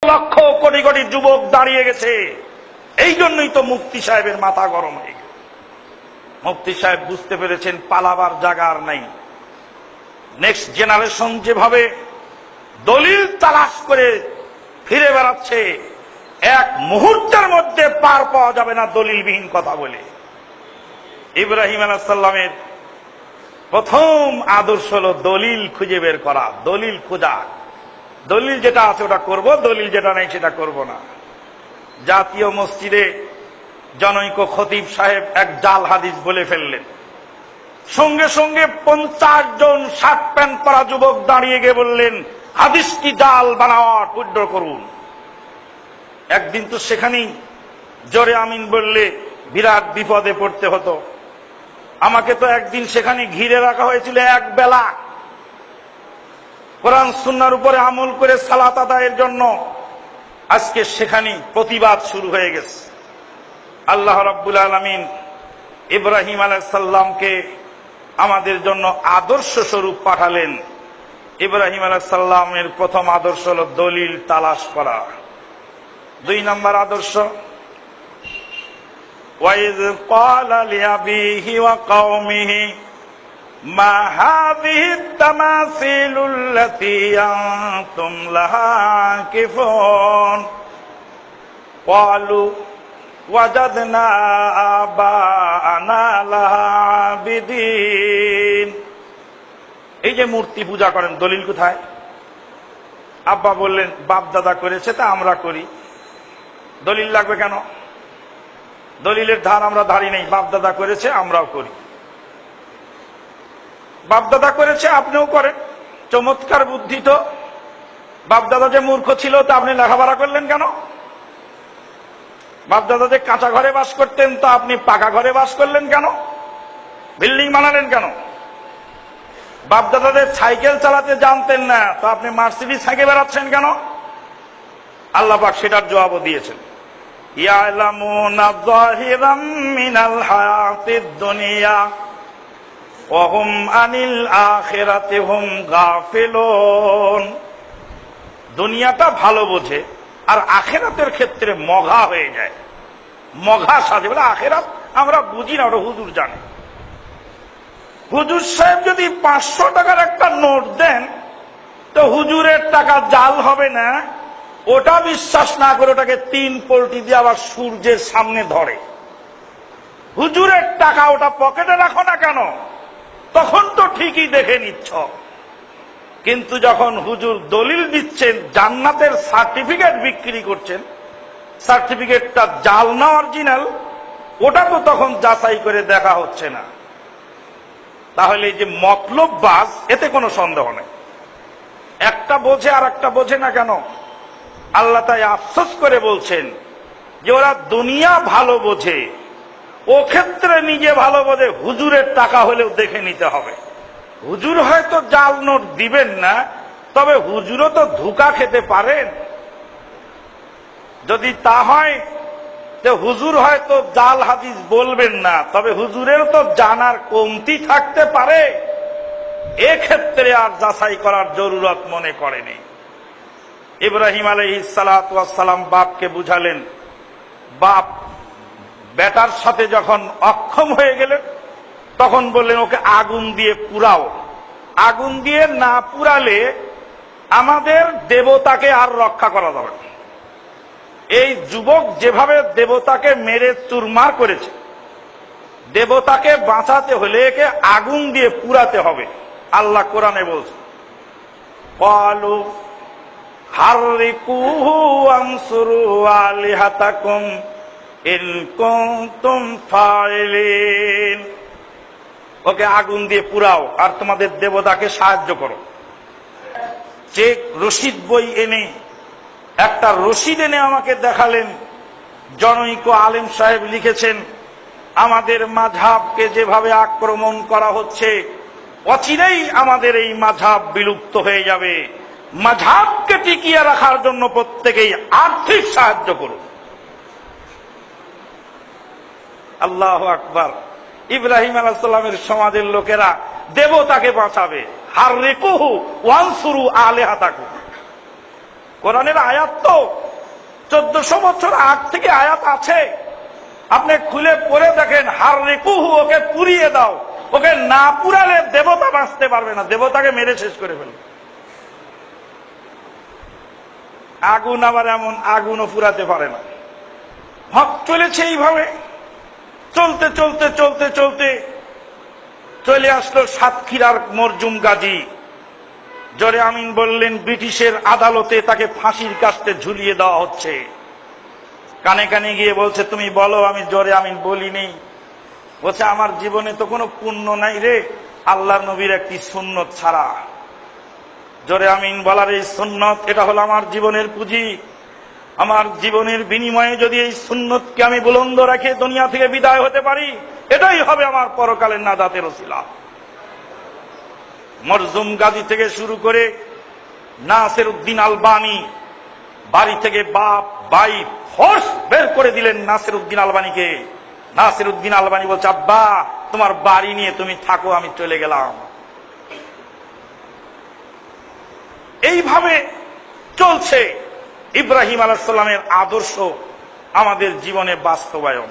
লক্ষ কোটি কোটি যুবক দাঁড়িয়ে গেছে। এই জন্যই তো মুফতি সাহেবের মাথা গরম হয়ে গেছে। মুফতি সাহেব বুঝতে পেরেছেন পালাবার জায়গা আর নাই। নেক্সট জেনারেশন যেভাবে দলিল তালাশ করে ফিরে বেড়াচ্ছে, এক মুহূর্তের মধ্যে পার পাওয়া যাবে না দলিলবিহীন কথা বলে। ইব্রাহিম আলাইহিস সালামের প্রথম আদর্শ হলো দলিল খুঁজে বের করা, দলিল খোঁজা। দলিল যেটা আছে ওটা করব, দলিল যেটা নেই সেটা করব না। জাতীয় মসজিদে জনৈক খতিব সাহেব এক জাল হাদিস বলে ফেললেন। সঙ্গে সঙ্গে 50 জন শার্ট প্যান্ট পরা যুবক দাঁড়িয়ে গিয়ে বললেন, হাদিসটি জাল বানাওয়া উইথড্র করুন। একদিন তো সেখানেই জোরে আমিন বললে বিরাট বিপদে পড়তে হতো। আমাকে তো একদিন সেখানে ঘিরে রাখা হয়েছিল এক বেলা, কোরআন সুন্নাহর উপরে আমল করে সালাত আদায়ের জন্য। আজকে সেখানে প্রতিবাদ শুরু হয়ে গেছে। আল্লাহ রাব্বুল আলামিন ইব্রাহিম আলাইহিস সালামকে আমাদের জন্য আদর্শ স্বরূপ পাঠালেন। ইব্রাহিম আলাইহিস সালামের প্রথম আদর্শ হলো দলিল তালাশ করা। 2 নম্বর আদর্শ, ওয়াইয ক্বালা লিআবিহি ওয়া কওমিহি মা হাযিহি তামাসিলুল্লাতী আনতুম লাহা আকিফুন ক্বালু ওয়াজাদনা আবা'ানা লাহা আবিদিন। এই যে মূর্তি পূজা করেন, দলিল কোথায়? আব্বা বললেন বাপ দাদা করেছে তা আমরা করি, দলিল লাগবে কেন? দলিলের ধার আমরা ধারি নেই, বাপ দাদা করেছে আমরাও করি। বাপ দাদা করেছে আপনিও করেন, চমৎকার বুদ্ধি তো। বাপ দাদা যে মূর্খ ছিল তা আপনি লেখাপড়া করলেন কেন? বাপ দাদা যে কাঁচা ঘরে বাস করতেন তা আপনি পাকা ঘরে বাস করলেন কেন? বিল্ডিং বানালেন কেন? বাপ দাদাদের সাইকেল চালাতে জানতেন না তো আপনি মার্সিডিজ সাইকেল বেড়াচ্ছেন কেন? আল্লাহ পাক সেটার জবাবও দিয়েছেন। ইয়ালামুনা যাহিরাম মিনাল হায়াতিদ দুনিয়া ওয়া হুম আনিল আখিরাতি হুম গাফিলুন। দুনিয়াটা ভালো বোঝে আর আখিরাতের ক্ষেত্রে মঘা হয়ে যায়, মঘা সাজে। বলে আখিরাত আমরা বুঝি না, ওটা হুজুর জানে। হুজুর সাহেব যদি 500 টাকার একটা নোট দেন তো হুজুরের টাকা জাল হবে না, ওটা বিশ্বাস না করে ওটাকে 3 পল্টি দিয়ে আবার সূর্যের সামনে ধরে। হুজুরের টাকা ওটা পকেটে রাখো না কেন? তখন তো ঠিকই দেখে নিচ্ছ। কিন্তু যখন হুজুর দলিল দিচ্ছেন, জান্নাতের সার্টিফিকেট বিক্রি করছেন, সার্টিফিকেটটা জাল না অরিজিনাল, ওটা তো তখন যাচাই করে দেখা হচ্ছে না। তাহলে এই যে মতলববাজ, এতে কোনো সন্দেহ নেই। একটা বোঝে আর একটা বোঝে না কেন? আল্লাহ তাই আফসোস করে বলছেন যে ওরা দুনিয়া ভালো বোঝে, ও ক্ষেত্রে নিজে ভালো বোঝে। হুজুরের টাকা হলেও দেখে নিতে হবে। হুজুর হয়তো জাল নোট দিবেন না, তবে হুজুরও তো ধোঁকা খেতে পারেন। যদি তা হয় যে হুজুর হয়তো জাল হাদিস বলবেন না, তবে হুজুরের তো জানার কমতি থাকতে পারে। এক্ষেত্রে আর যাচাই করার জরুরত মনে করেনি। ইব্রাহিম আলাইহিস সালাতু ওয়াস সালাম বাপকে বুঝালেন। বাপ বেটার সাথে যখন অক্ষম হয়ে গেলেন তখন বললেন ওকে আগুন দিয়ে পুরাও। আগুন দিয়ে না পুরালে আমাদের দেবতাকে আর রক্ষা করা যাবে না। এই যুবক যেভাবে দেবতাকে মেরে চুরমার করেছে, দেবতাকে বাঁচাতে হলে একে আগুন দিয়ে পুরাতে হবে। আল্লাহ কোরআনে বলছে, ক্বালু হাররিকুহু ওয়ানসুরু আলিহাতাকুম ইন কুনতুম ফাইলিন। ওকে আগুন দিয়ে পুরাও আর তোমাদের দেবতাকে সাহায্য করো। চেক রশিদ বই এনে, একটা রশিদ এনে আমাকে দেখালেন। জনৈক আলেম সাহেব লিখেছেন, আমাদের মাযহাবকে যেভাবে আক্রমণ করা হচ্ছে, অচিরেই আমাদের এই মাযহাব বিলুপ্ত হয়ে যাবে। মাযহাবকে টিকিয়ে রাখার জন্য প্রত্যেকেই আর্থিক সাহায্য করুন। আল্লাহু আকবার। ইব্রাহিম আলাইহিস সালামের সমাজের লোকেরা দেবতাকে বাঁচাবে। হাররিকুহু ওয়ানসুরু আলিহাতাকুম। কোরআনের আয়াত তো 1400 বছর আগ থেকে আয়াত আছে, আপনি খুলে পড়ে দেখেন। হাররিকুহু, ওকে পুড়িয়ে দাও, ওকে না পুরালে দেবতা বাঁচতে পারবে না, দেবতাকে মেরে শেষ করে ফেলবে। আগুন আবার এমন, আগুনও পুরাতে পারে না। হক চলেছে এইভাবে, চলতে চলতে চলতে চলতে চলে আসলো সাতক্ষীরার মরজুম গাজী। জোরে আমিন বললেন। ব্রিটিশের আদালতে তাকে ফাঁসির কাস্টে ঝুলিয়ে দেওয়া হচ্ছে। কানে কানে গিয়ে বলছে, তুমি বলো। আমি জোরে আমিন বলিনি। বলছে, আমার জীবনে তো কোনো পুণ্য নাই রে, আল্লাহর নবীর একটি সুন্নত ছাড়া। জোরে আমিন বলার এই সুন্নত, এটা হলো আমার জীবনের পুঁজি। আমার জীবনের বিনিময়ে যদি এই সুন্নতকে আমি বুলন্দ রেখে দুনিয়া থেকে বিদায় হতে পারি, এটাই হবে আমার পরকালের নাজাতের ওসিলা। মরজুম গাজী থেকে শুরু করে নাসির উদ্দিন আলবানী, বাড়ি থেকে বাপ ভাই ফোর্স বের করে দিলেন নাসির উদ্দিন আলবানীকে। নাসির উদ্দিন আলবানী বলছে, আব্বা তোমার বাড়ি নিয়ে তুমি থাকো, আমি চলে গেলাম। এইভাবে চলছে ইব্রাহিম আলাইহিস সালামের আদর্শ আমাদের জীবনে বাস্তবায়ন।